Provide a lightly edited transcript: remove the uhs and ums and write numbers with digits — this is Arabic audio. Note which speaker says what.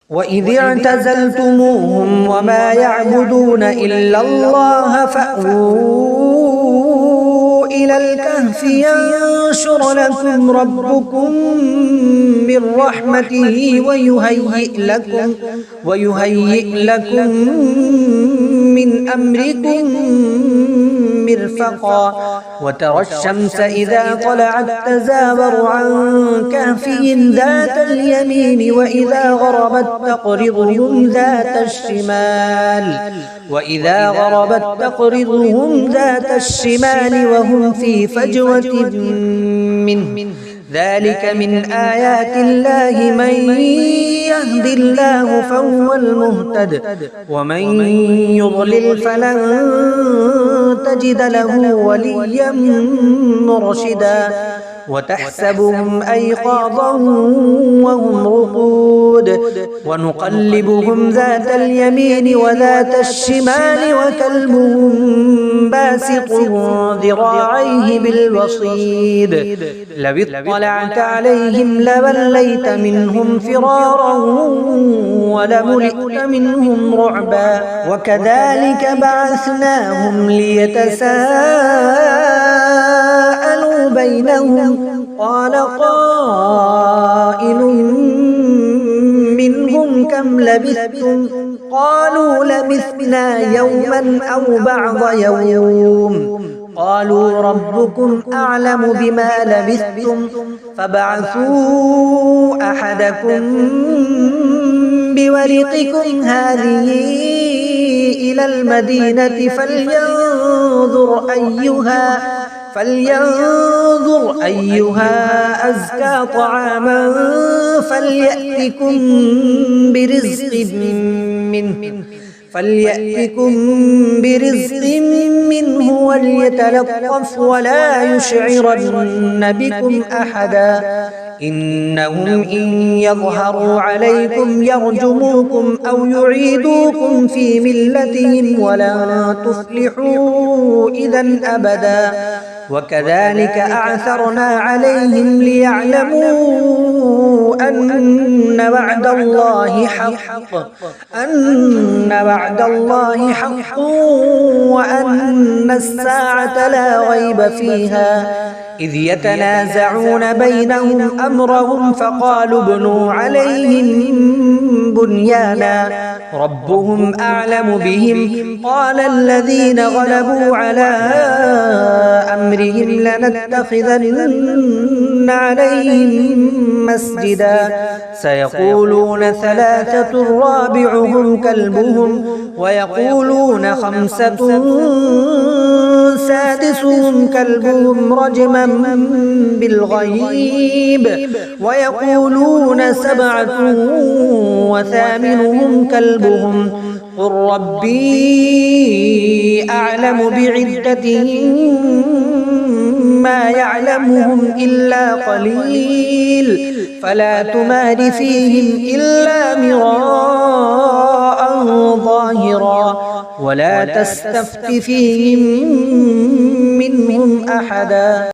Speaker 1: وإذ اعتزلتموهم وما يعبدون إلا الله فأووا إلى الكهف ينشر لكم ربكم من رحمته ويهيئ لكم من أمركم مرفقا وترى الشمس إذا طلعت تزاور عن كهفهم ذات اليمين وإذا غربت تقرضهم ذات الشمال وهم في فجوة منه ذلك من آيات الله من يهد الله فهو المهتد ومن يضلل فلن تجد له وليا مرشدا وتحسبهم أيقاظا وهم رقود ونقلبهم ذات اليمين وذات الشمال وكلبهم باسط ذراعيه بالوصيد لو اطلعت عليهم لوليت منهم فرارا ولملئت منهم رعبا وكذلك بعثناهم ليتساءلوا بينهم قال قائل منهم كم لبثتم قالوا لبثنا يوما أو بعض يوم قالوا ربكم أعلم بما لبثتم فابعثوا أحدكم بورقكم هذه إلى المدينة فلينظر أيها أزكى طعاما فليأتكم برزق منه وليتلطف ولا يشعرن بكم أحدا إنهم إن يظهروا عليكم يرجموكم أو يعيدوكم في ملتهم ولن تفلحوا إذا أبدا وكذلك أعثرنا عليهم ليعلموا أن وعد الله حق وأن الساعة لا ريب فيها إذ يتنازعون بينهم أمرهم فقالوا ابنوا عليهم بنيانا ربهم أعلم بهم قال الذين غلبوا على أمرهم لنتخذن عليهم مسجدا سيقولون ثلاثة رابعهم كلبهم ويقولون خمسة سادسهم كلبهم رجما بالغيب ويقولون سبعة وثامنهم كلبهم قل ربي أعلم بعدتهم ما يعلمهم إلا قليل فلا تمار فيهم إلا مراء ظاهرا ولا تستفت فيهم منهم أحدا.